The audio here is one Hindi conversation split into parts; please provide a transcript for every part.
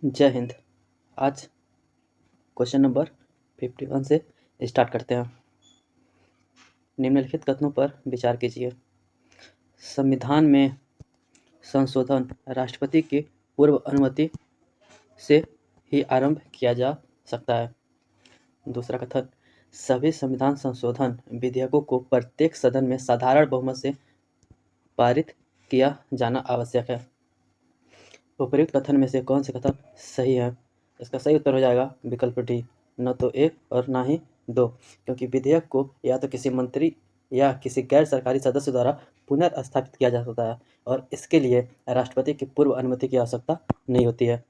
जय हिंद। आज क्वेश्चन नंबर 51 से स्टार्ट करते हैं। निम्नलिखित कथनों पर विचार कीजिए। संविधान में संशोधन राष्ट्रपति की पूर्व अनुमति से ही आरंभ किया जा सकता है। दूसरा कथन, सभी संविधान संशोधन विधेयकों को प्रत्येक सदन में साधारण बहुमत से पारित किया जाना आवश्यक है। उपर्युक्त कथन में से कौन से कथन सही है? इसका सही उत्तर हो जाएगा विकल्प डी, न तो एक और ना ही दो, क्योंकि विधेयक को या तो किसी मंत्री या किसी गैर सरकारी सदस्य द्वारा पुनर्स्थापित किया जा सकता है और इसके लिए राष्ट्रपति की पूर्व अनुमति की आवश्यकता नहीं होती है।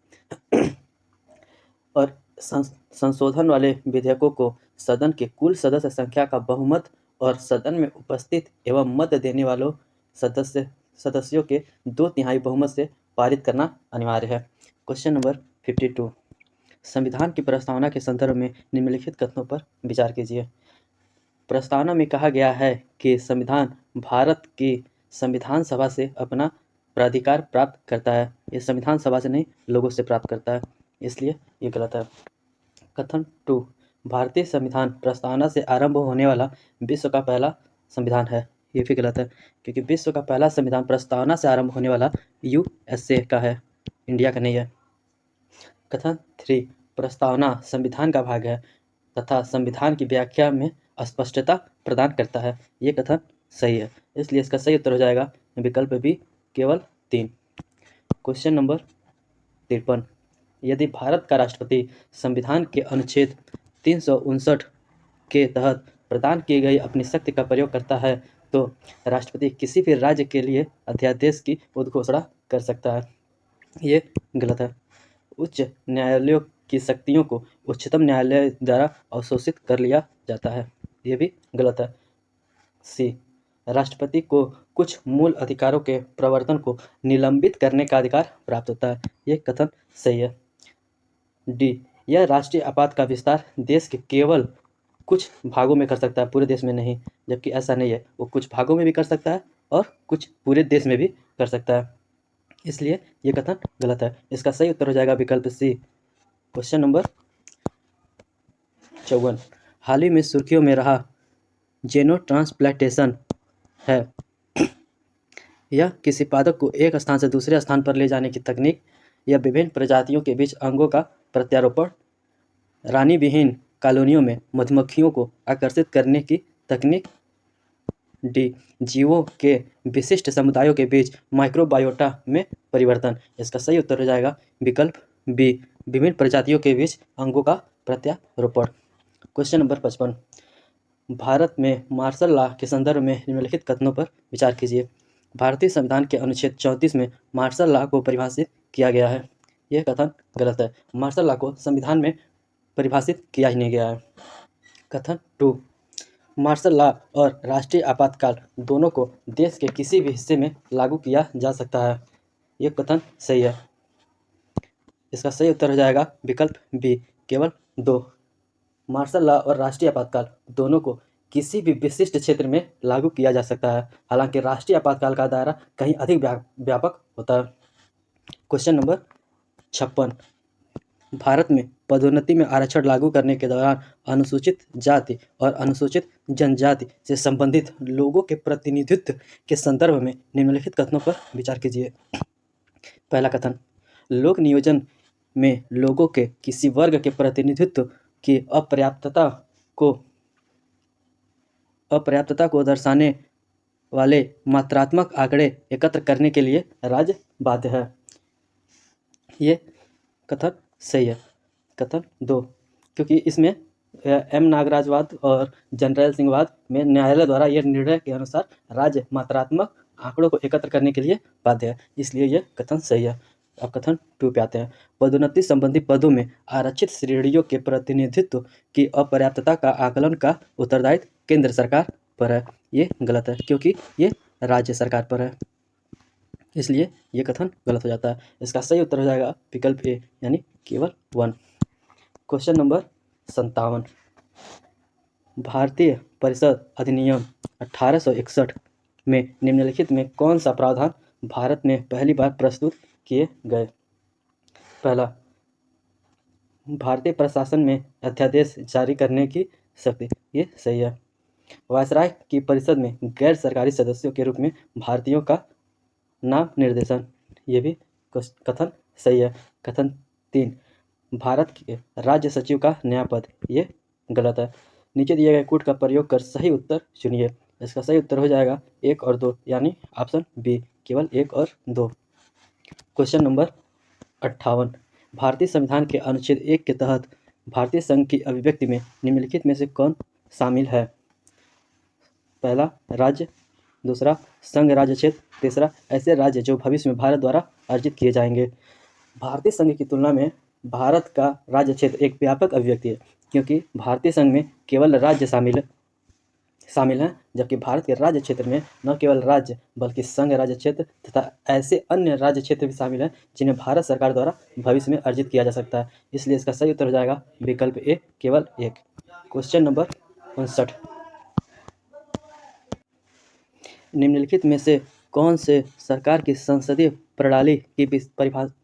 और संशोधन वाले विधेयकों को सदन के कुल सदस्य संख्या का बहुमत और सदन में उपस्थित एवं मत देने वालों सदस्यों के 2/3 बहुमत से पारित करना अनिवार्य है। क्वेश्चन नंबर 52, संविधान की प्रस्तावना के संदर्भ में निम्नलिखित कथनों पर विचार कीजिए। प्रस्तावना में कहा गया है कि संविधान भारत की संविधान सभा से अपना प्राधिकार प्राप्त करता है। ये संविधान सभा से नहीं, लोगों से प्राप्त करता है, इसलिए ये गलत है। कथन 2, भारतीय संविधान प्रस्तावना से आरंभ होने वाला विश्व का पहला संविधान है। ये भी गलत है, क्योंकि विश्व का पहला संविधान प्रस्तावना से आरंभ होने वाला USA का है, इंडिया का नहीं है। कथन 3, प्रस्तावना संविधान का भाग है तथा संविधान की व्याख्या में स्पष्टता प्रदान करता है। ये कथन सही है, इसलिए इसका सही उत्तर हो जाएगा विकल्प बी, केवल 3। क्वेश्चन नंबर 53, यदि भारत का राष्ट्रपति संविधान के अनुच्छेद 359 के तहत प्रदान की गई अपनी शक्ति का प्रयोग करता है तो राष्ट्रपति किसी भी राज्य के लिए अध्यादेश की उद्घोषणा कर सकता है। ये गलत है। उच्च न्यायालयों की शक्तियों को उच्चतम न्यायालय द्वारा अवशोषित कर लिया जाता है। ये भी गलत है। सी, राष्ट्रपति को कुछ मूल अधिकारों के प्रवर्तन को निलंबित करने का अधिकार प्राप्त होता है। ये कथन सही है। डी, यह राष्ट्रीय आपात का विस्तार देश के केवल कुछ भागों में कर सकता है, पूरे देश में नहीं, जबकि ऐसा नहीं है। वो कुछ भागों में भी कर सकता है और कुछ पूरे देश में भी कर सकता है, इसलिए ये कथन गलत है। इसका सही उत्तर हो जाएगा विकल्प सी। क्वेश्चन नंबर 54, हाल ही में सुर्खियों में रहा जेनो ट्रांसप्लांटेशन है। यह किसी पादप को एक स्थान से दूसरे स्थान पर ले जाने की तकनीक या विभिन्न प्रजातियों के बीच अंगों का प्रत्यारोपण, रानी विहीन कॉलोनियों में मधुमक्खियों को आकर्षित करने की तकनीक, डी, जीवों के विशिष्ट समुदायों के बीच माइक्रोबायोटा में परिवर्तन। इसका सही उत्तर हो जाएगा विकल्प बी, विभिन्न प्रजातियों के बीच अंगों का प्रत्यारोपण। क्वेश्चन नंबर 55, भारत में मार्शल लॉ के संदर्भ में निम्नलिखित कथनों पर विचार कीजिए। भारतीय संविधान के अनुच्छेद 34 में मार्शल लॉ को परिभाषित किया गया है। यह कथन गलत है। मार्शल लॉ को संविधान में परिभाषित किया ही नहीं गया है। कथन 2, मार्शल लॉ और राष्ट्रीय आपातकाल दोनों को देश के किसी भी हिस्से में लागू किया जा सकता है। यह कथन सही है। इसका सही उत्तर हो जाएगा विकल्प बी, केवल 2। मार्शल लॉ और राष्ट्रीय आपातकाल दोनों को किसी भी विशिष्ट क्षेत्र में लागू किया जा सकता है, हालांकि राष्ट्रीय आपातकाल का दायरा कहीं अधिक व्यापक होता है। क्वेश्चन नंबर 56, भारत में पदोन्नति में आरक्षण लागू करने के दौरान अनुसूचित जाति और अनुसूचित जनजाति से संबंधित लोगों के प्रतिनिधित्व के संदर्भ में निम्नलिखित कथनों पर विचार कीजिए। पहला कथन, लोक नियोजन में लोगों के किसी वर्ग के प्रतिनिधित्व की अपर्याप्तता को दर्शाने वाले मात्रात्मक आंकड़े एकत्र करने के लिए राज्य बाध्य है। ये कथन सही है। कथन 2, क्योंकि इसमें एम नागराजवाद और जनरल सिंहवाद में न्यायालय द्वारा यह निर्णय के अनुसार राज्य मात्रात्मक आंकड़ों को एकत्र करने के लिए बाध्य है, इसलिए यह कथन सही है। अब कथन 2 पे आते हैं। पदोन्नति संबंधी पदों में आरक्षित श्रेणियों के प्रतिनिधित्व की अपर्याप्तता का आकलन का उत्तरदायित्व केंद्र सरकार पर है। ये गलत है, क्योंकि ये राज्य सरकार पर है, इसलिए ये कथन गलत हो जाता है। इसका सही उत्तर हो जाएगा विकल्प ए, यानी केवल 1। क्वेश्चन नंबर 57, भारतीय परिषद अधिनियम 1861 में निम्नलिखित में कौन सा प्रावधान भारत में पहली बार प्रस्तुत किए गए? पहला, भारतीय प्रशासन में अध्यादेश जारी करने की शक्ति, ये सही है। वायसराय की परिषद में गैर सरकारी सदस्यों के रूप में भारतीयों का नाम निर्देशन, ये भी कथन सही है। कथन 3, भारत के राज्य सचिव का नया पद, ये गलत है। नीचे दिए गए कूट का प्रयोग कर सही उत्तर चुनिए। इसका सही उत्तर हो जाएगा 1 और 2, यानी ऑप्शन बी, केवल 1 और 2। क्वेश्चन नंबर 58, भारतीय संविधान के अनुच्छेद 1 के तहत भारतीय संघ की अभिव्यक्ति में निम्नलिखित में से कौन शामिल है? पहला, राज्य; दूसरा, संघ राज्य क्षेत्र; तीसरा, ऐसे राज्य जो भविष्य में भारत द्वारा अर्जित किए जाएंगे। भारतीय संघ की तुलना में भारत का राज्य क्षेत्र एक व्यापक अभिव्यक्ति है, क्योंकि भारतीय संघ में केवल राज्य शामिल हैं, जबकि भारत के राज्य क्षेत्र में न केवल राज्य बल्कि संघ राज्य क्षेत्र तथा ऐसे अन्य राज्य क्षेत्र भी शामिल हैं जिन्हें भारत सरकार द्वारा भविष्य में अर्जित किया जा सकता है। इसलिए इसका सही उत्तर हो जाएगा विकल्प ए, केवल 1। क्वेश्चन नंबर 59, निम्नलिखित में से कौन से सरकार की संसदीय प्रणाली की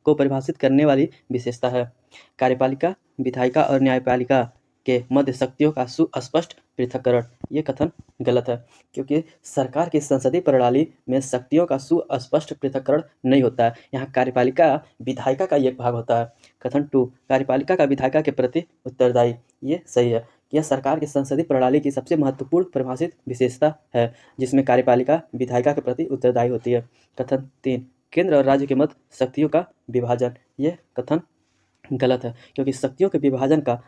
को परिभाषित करने वाली विशेषता है? कार्यपालिका, विधायिका और न्यायपालिका के मध्य शक्तियों का सुस्पष्ट पृथक्करण, ये कथन गलत है, क्योंकि सरकार की संसदीय प्रणाली में शक्तियों का सुस्पष्ट पृथक्करण नहीं होता है। यहाँ कार्यपालिका विधायिका का एक भाग होता है। कथन 2, कार्यपालिका का विधायिका के प्रति उत्तरदायी, ये सही है। यह सरकार की संसदीय प्रणाली की सबसे महत्वपूर्ण परिभाषित विशेषता है, जिसमें कार्यपालिका विधायिका के प्रति उत्तरदायी होती है। कथन 3, केंद्र और राज्य के मध्य शक्तियों का विभाजन, ये कथन गलत है, क्योंकि शक्तियों के विभाजन का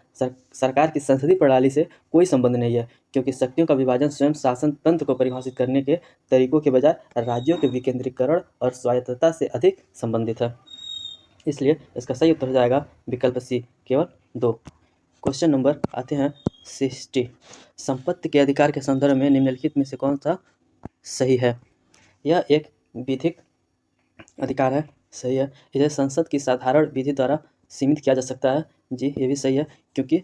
सरकार की संसदीय प्रणाली से कोई संबंध नहीं है, क्योंकि शक्तियों का विभाजन स्वयं शासन तंत्र को परिभाषित करने के तरीकों के बजाय राज्यों के विकेंद्रीकरण और स्वायत्तता से अधिक संबंधित है। इसलिए इसका सही उत्तर हो जाएगा विकल्प सी, केवल 2। क्वेश्चन नंबर आते हैं 60, संपत्ति के अधिकार के संदर्भ में निम्नलिखित में से कौन सा सही है? यह एक विधिक अधिकार है, सही है। इसे संसद की साधारण विधि द्वारा सीमित किया जा सकता है, जी ये भी सही है, क्योंकि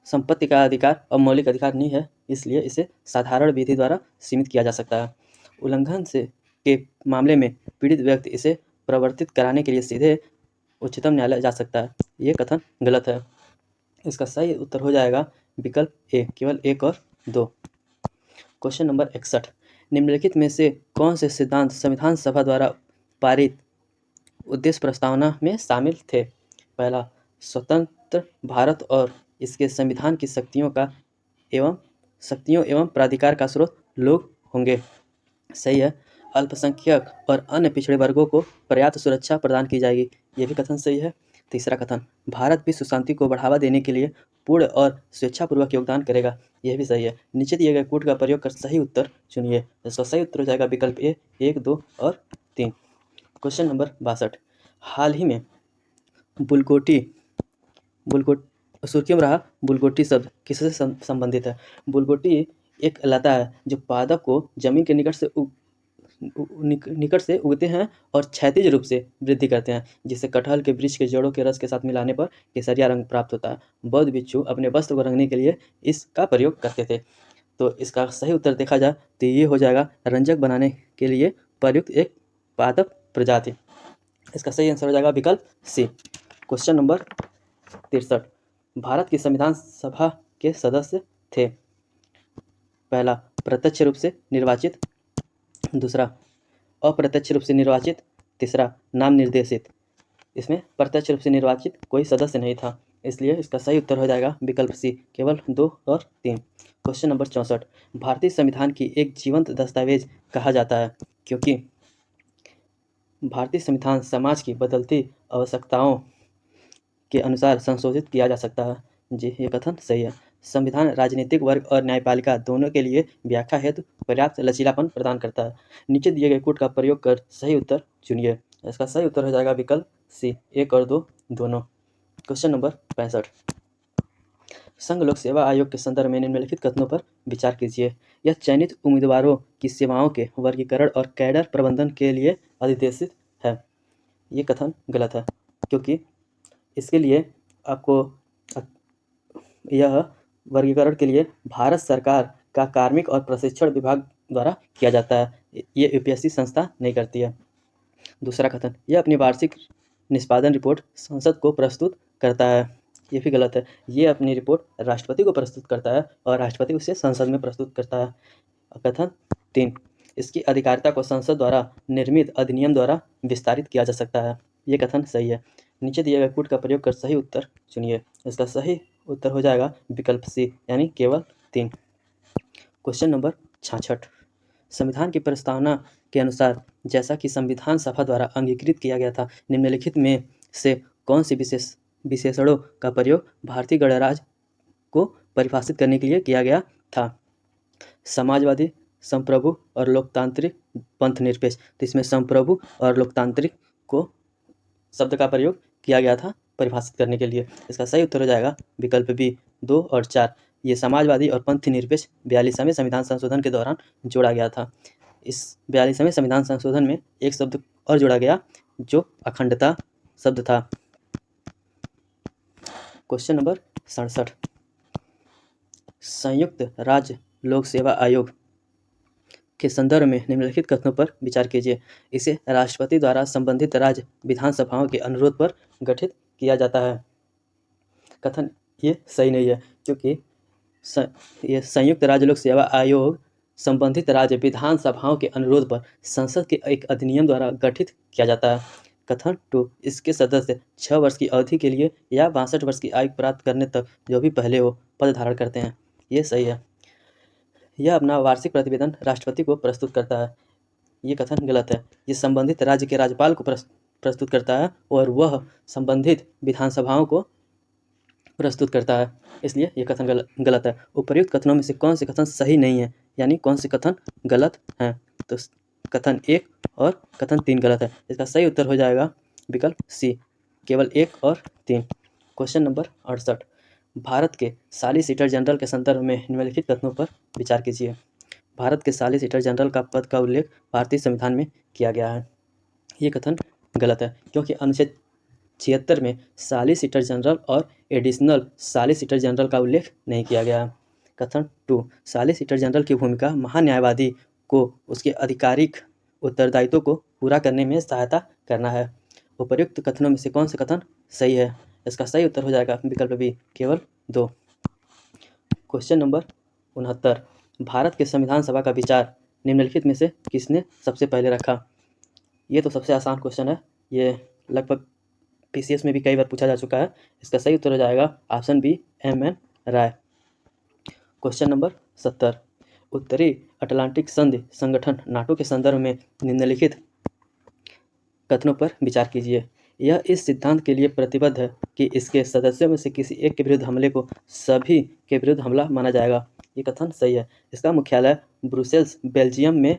संपत्ति का अधिकार अब मौलिक अधिकार नहीं है, इसलिए इसे साधारण विधि द्वारा सीमित किया जा सकता है। उल्लंघन से के मामले में पीड़ित व्यक्ति इसे प्रवर्तित कराने के लिए सीधे उच्चतम न्यायालय जा सकता है, ये कथन गलत है। इसका सही उत्तर हो जाएगा विकल्प ए, केवल 1 और 2। क्वेश्चन नंबर 61, निम्नलिखित में से कौन से सिद्धांत संविधान सभा द्वारा पारित उद्देश्य प्रस्तावना में शामिल थे? पहला, स्वतंत्र भारत और इसके संविधान की शक्तियों एवं प्राधिकार का स्रोत लोग होंगे, सही है। अल्पसंख्यक और अन्य पिछड़े वर्गों को पर्याप्त सुरक्षा प्रदान की जाएगी, ये भी कथन सही है। तीसरा कथन, भारत विश्व शांति को बढ़ावा देने के लिए पूर्ण और स्वेच्छापूर्वक योगदान करेगा, यह भी सही है। नीचे दिए गए कूट का प्रयोग कर सही उत्तर चुनिए। इसका सही उत्तर हो जाएगा विकल्प ए, 1, 2 और 3। क्वेश्चन नंबर 62, हाल ही में बुलगोटी सुर्खियों में रहा बुलगोटी शब्द किससे संबंधित है? बुलगोटी एक लता है जो पादप को जमीन के निकट से उगते हैं और क्षैतिज रूप से वृद्धि करते हैं, जिससे कटहल के वृक्ष के जड़ों के रस के साथ मिलाने पर केसरिया रंग प्राप्त होता है। बौद्ध भिक्षु अपने वस्त्र को रंगने के लिए इसका प्रयोग करते थे। तो इसका सही उत्तर देखा जाए तो ये हो जाएगा रंजक बनाने के लिए प्रयुक्त एक पादप प्रजाति। इसका सही आंसर हो जाएगा विकल्प सी। क्वेश्चन नंबर 63, भारत की संविधान सभा के सदस्य थे? पहला, प्रत्यक्ष रूप से निर्वाचित; दूसरा, अप्रत्यक्ष रूप से निर्वाचित; तीसरा, नाम निर्देशित। इसमें प्रत्यक्ष रूप से निर्वाचित कोई सदस्य नहीं था, इसलिए इसका सही उत्तर हो जाएगा विकल्प सी, केवल 2 और 3। क्वेश्चन नंबर 64, भारतीय संविधान की एक जीवंत दस्तावेज कहा जाता है क्योंकि भारतीय संविधान समाज की बदलती आवश्यकताओं के अनुसार संशोधित किया जा सकता है, जी ये कथन सही है। संविधान राजनीतिक वर्ग और न्यायपालिका दोनों के लिए व्याख्या हेतु पर्याप्त लचीलापन प्रदान करता है। नीचे दिए गए कूट का प्रयोग कर सही उत्तर चुनिए। इसका सही उत्तर हो जाएगा विकल्प सी, 1 और 2 दोनों। क्वेश्चन नंबर 65, संघ लोक सेवा आयोग के संदर्भ में निम्नलिखित कथनों पर विचार कीजिए। यह चयनित उम्मीदवारों की सेवाओं के वर्गीकरण और कैडर प्रबंधन के लिए अधिदेशित है, ये कथन गलत है, क्योंकि इसके लिए आपको यह वर्गीकरण के लिए भारत सरकार का कार्मिक और प्रशिक्षण विभाग द्वारा किया जाता है, ये यूपीएससी संस्था नहीं करती है। दूसरा कथन, यह अपनी वार्षिक निष्पादन रिपोर्ट संसद को प्रस्तुत करता है, ये भी गलत है। ये अपनी रिपोर्ट राष्ट्रपति को प्रस्तुत करता है और राष्ट्रपति उसे संसद में प्रस्तुत करता है। कथन 3, इसकी अधिकारिता को संसद द्वारा निर्मित अधिनियम द्वारा विस्तारित किया जा सकता है। ये कथन सही है। नीचे दिए गए कूट का प्रयोग कर सही उत्तर चुनिए। इसका सही उत्तर हो जाएगा विकल्प सी, यानी केवल 3। क्वेश्चन नंबर 66, संविधान की प्रस्तावना के अनुसार जैसा कि संविधान सभा द्वारा अंगीकृत किया गया था, निम्नलिखित में से कौन सी विशेषणों का प्रयोग भारतीय गणराज्य को परिभाषित करने के लिए किया गया था? समाजवादी, संप्रभु और लोकतांत्रिक, पंथ निरपेक्ष। तो इसमें संप्रभु और लोकतांत्रिक को शब्द का प्रयोग किया गया था परिभाषित करने के लिए। इसका सही उत्तर हो जाएगा विकल्प बी, 2 और 4। ये समाजवादी और पंथ निरपेक्ष 42वें संविधान संशोधन के दौरान जोड़ा गया था। इस 42वें संविधान संशोधन में एक शब्द और जोड़ा गया जो अखंडता शब्द था। क्वेश्चन नंबर 67, संयुक्त राज्य लोक सेवा आयोग के संदर्भ में निम्नलिखित कथनों पर विचार कीजिए। इसे राष्ट्रपति द्वारा संबंधित राज्य विधानसभाओं के अनुरोध पर गठित किया जाता है। कथन ये सही नहीं है, क्योंकि ये संयुक्त राज्य लोक सेवा आयोग संबंधित राज्य विधानसभाओं के अनुरोध पर संसद के एक अधिनियम द्वारा गठित किया जाता है। कथन 2, इसके सदस्य 6 वर्ष की अवधि के लिए या 62 वर्ष की आयु प्राप्त करने तक जो भी पहले हो पद धारण करते हैं। ये सही है। यह अपना वार्षिक प्रतिवेदन राष्ट्रपति को प्रस्तुत करता है। ये कथन गलत है। ये संबंधित राज्य के राज्यपाल को प्रस्तुत करता है और वह संबंधित विधानसभाओं को प्रस्तुत करता है, इसलिए ये कथन गलत है। उपर्युक्त कथनों में से कौन से कथन सही नहीं है, यानी कौन से कथन गलत हैं? तो कथन 1 और कथन 3 गलत है। इसका सही उत्तर हो जाएगा विकल्प सी, केवल 1 और 3। क्वेश्चन नंबर 68, भारत के सॉलिसिटर जनरल के संदर्भ में निम्नलिखित कथनों पर विचार कीजिए। भारत के सॉलिसिटर जनरल का पद का उल्लेख भारतीय संविधान में किया गया है। ये कथन गलत है, क्योंकि अनुच्छेद 76 में सॉलिसिटर जनरल और एडिशनल सॉलिसिटर जनरल का उल्लेख नहीं किया गया है। कथन 2, सॉलिसिटर जनरल की भूमिका महान्यायवादी को उसके आधिकारिक उत्तरदायित्व को पूरा करने में सहायता करना है। उपर्युक्त कथनों में से कौन सा कथन सही है? इसका सही उत्तर हो जाएगा विकल्प बी, केवल 2। क्वेश्चन नंबर 69, भारत के संविधान सभा का विचार निम्नलिखित में से किसने सबसे पहले रखा? ये तो सबसे आसान क्वेश्चन है। ये लगभग पीसीएस में भी कई बार पूछा जा चुका है। इसका सही उत्तर हो जाएगा ऑप्शन बी, एम.एन. राय। क्वेश्चन नंबर 70, उत्तरी अटलांटिक संधि संगठन नाटो के संदर्भ में निम्नलिखित कथनों पर विचार कीजिए। यह इस सिद्धांत के लिए प्रतिबद्ध है कि इसके सदस्यों में से किसी एक के विरुद्ध हमले को सभी के विरुद्ध हमला माना जाएगा। ये कथन सही है। इसका मुख्यालय ब्रुसेल्स, बेल्जियम में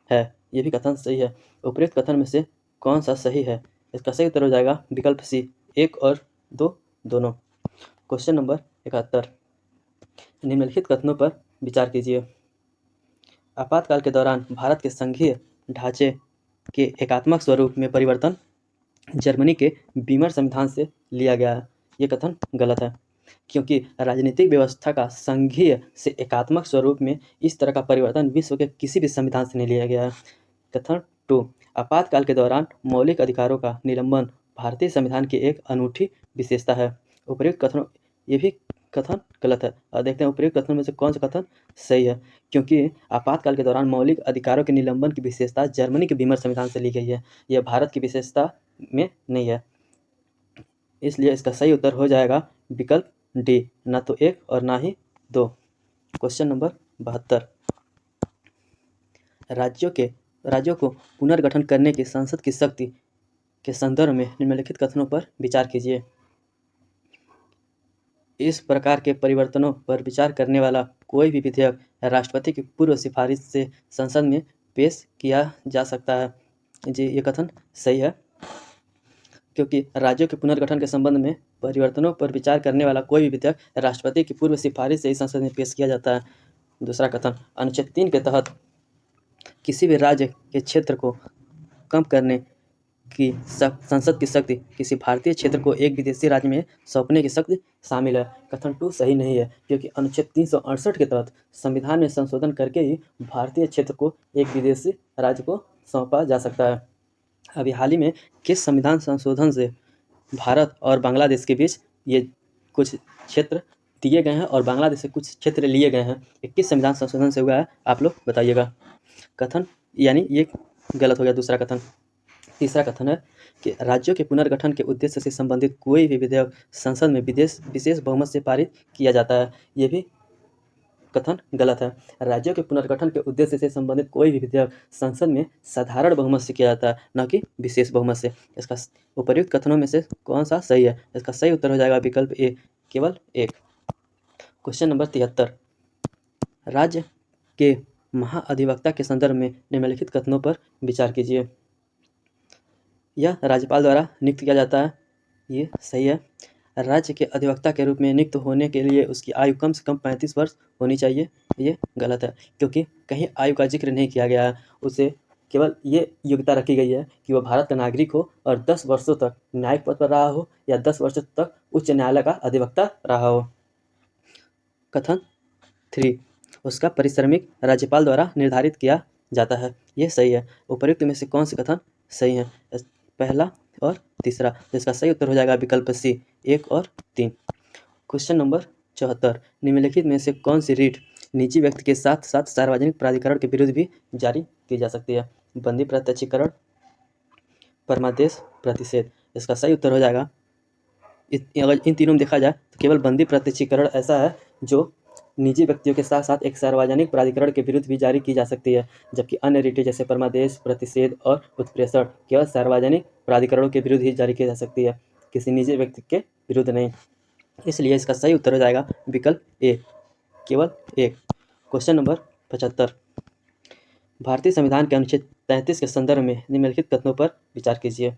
है। ये भी कथन सही है। उपयुक्त कथन में से कौन सा सही है? इसका सही उत्तर हो जाएगा विकल्प सी, 1 और 2 दोनों। क्वेश्चन नंबर 71, निम्नलिखित कथनों पर विचार कीजिए। आपातकाल के दौरान भारत के संघीय ढांचे के एकात्मक स्वरूप में परिवर्तन जर्मनी के बीमर संविधान से लिया गया है। ये कथन गलत है, क्योंकि राजनीतिक व्यवस्था का संघीय से एकात्मक स्वरूप में इस तरह का परिवर्तन विश्व के किसी भी संविधान से नहीं लिया गया है। कथन 2, आपातकाल के दौरान मौलिक अधिकारों का निलंबन भारतीय संविधान की एक अनूठी विशेषता है। उपयुक्त कथनों, ये भी कथन गलत है। और देखते हैं उपयुक्त कथनों में से कौन सा कथन सही है, क्योंकि आपातकाल के दौरान मौलिक अधिकारों के निलंबन की विशेषता जर्मनी के बीमर संविधान से ली गई है। यह भारत की विशेषता में नहीं है, इसलिए इसका सही उत्तर हो जाएगा विकल्प डी, ना तो 1 और ना ही 2। क्वेश्चन नंबर 72, राज्यों को पुनर्गठन करने की संसद की शक्ति के संदर्भ में निम्नलिखित कथनों पर विचार कीजिए। इस प्रकार के परिवर्तनों पर विचार करने वाला कोई भी विधेयक राष्ट्रपति की पूर्व सिफारिश से संसद में पेश किया जा सकता है। जी, ये कथन सही है, क्योंकि राज्यों के पुनर्गठन के संबंध में परिवर्तनों पर विचार करने वाला कोई भी विधेयक राष्ट्रपति की पूर्व सिफारिश से ही संसद में पेश किया जाता है। दूसरा कथन, अनुच्छेद 3 के तहत किसी भी राज्य के क्षेत्र को कम करने की संसद की शक्ति किसी भारतीय क्षेत्र को एक विदेशी राज्य में सौंपने की शक्ति शामिल है। कथन 2 सही नहीं है, क्योंकि अनुच्छेद 368 के तहत संविधान में संशोधन करके ही भारतीय क्षेत्र को एक विदेशी राज्य को सौंपा जा सकता है। अभी हाल ही में किस संविधान संशोधन से भारत और बांग्लादेश के बीच ये कुछ क्षेत्र दिए गए हैं और बांग्लादेश से कुछ क्षेत्र लिए गए हैं। ये किस संविधान संशोधन से हुआ है आप लोग बताइएगा। कथन यानी ये गलत हो गया दूसरा कथन। तीसरा कथन है कि राज्यों के पुनर्गठन के उद्देश्य से संबंधित कोई भी विधेयक संसद में विशेष बहुमत से पारित किया जाता है। ये भी कथन गलत है। राज्यों के पुनर्गठन के उद्देश्य से संबंधित कोई भी विधेयक संसद में साधारण बहुमत से किया जाता है, न कि विशेष बहुमत से। इसका उपर्युक्त कथनों में से कौन सा सही है? इसका सही उत्तर हो जाएगा विकल्प ए, केवल एक। क्वेश्चन नंबर 73, राज्य के महाअधिवक्ता के संदर्भ में निम्नलिखित कथनों पर विचार कीजिए। यह राज्यपाल द्वारा नियुक्त किया जाता है, ये सही है। राज्य के अधिवक्ता के रूप में नियुक्त होने के लिए उसकी आयु कम से कम 35 वर्ष होनी चाहिए, ये गलत है, क्योंकि कहीं आयु का जिक्र नहीं किया गया है। उसे केवल ये योग्यता रखी गई है कि वह भारत का नागरिक हो और 10 वर्षों तक न्यायिक पद पर रहा हो या 10 वर्षों तक उच्च न्यायालय का अधिवक्ता रहा हो। कथन 3, उसका पारिश्रमिक राज्यपाल द्वारा निर्धारित किया जाता है, ये सही है। उपर्युक्त में से कौन से कथन सही हैं? पहला और तीसरा। जिसका सही उत्तर हो जाएगा विकल्प सी, 1 और 3। क्वेश्चन नंबर 74, निम्नलिखित में से कौन सी रीट निजी व्यक्ति के साथ साथ सार्वजनिक प्राधिकरण के विरुद्ध भी जारी की जा सकती है? बंदी प्रत्यक्षीकरण, परमादेश, प्रतिषेध। इसका सही उत्तर हो जाएगा, अगर इन तीनों में देखा जाए तो केवल बंदी प्रत्यक्षीकरण ऐसा है जो निजी व्यक्तियों के साथ साथ एक सार्वजनिक प्राधिकरण के विरुद्ध भी जारी की जा सकती है, जबकि अन्य रीटें जैसे परमादेश, प्रतिषेध और उत्प्रेषण केवल सार्वजनिक प्राधिकरणों के विरुद्ध ही जारी की जा सकती है, किसी निजी व्यक्ति के विरुद्ध नहीं। इसलिए इसका सही उत्तर हो जाएगा विकल्प ए, केवल एक। क्वेश्चन नंबर 75, भारतीय संविधान के अनुच्छेद 33 के संदर्भ में निम्नलिखित कथनों पर विचार कीजिए।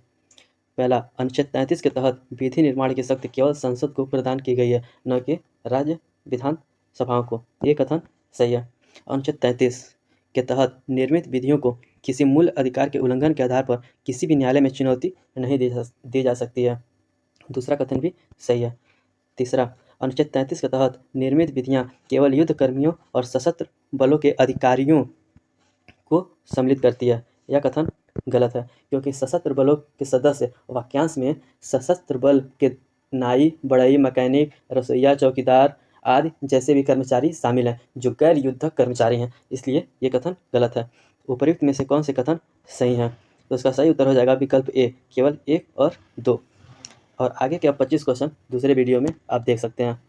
पहला, अनुच्छेद 33 के तहत विधि निर्माण की शक्ति केवल संसद को प्रदान की गई है, न कि राज्य विधान सभाओं को, ये कथन सही है। अनुच्छेद 33 के तहत निर्मित विधियों को किसी मूल अधिकार के उल्लंघन के आधार पर किसी भी न्यायालय में चुनौती नहीं दी जा सकती है, दूसरा कथन भी सही है। तीसरा, अनुच्छेद 33 के तहत निर्मित विधियां केवल युद्ध कर्मियों और सशस्त्र बलों के अधिकारियों को सम्मिलित करती है, यह कथन गलत है, क्योंकि सशस्त्र बलों के सदस्य वाक्यांश में सशस्त्र बल के नाई, बढ़ई, मैकेनिक, रसोइया, चौकीदार आदि जैसे भी कर्मचारी शामिल हैं जो गैर युद्धक कर्मचारी हैं, इसलिए ये कथन गलत है। उपर्युक्त में से कौन से कथन सही हैं? तो इसका सही उत्तर हो जाएगा विकल्प ए, केवल 1 और 2। और आगे के 25 क्वेश्चन दूसरे वीडियो में आप देख सकते हैं।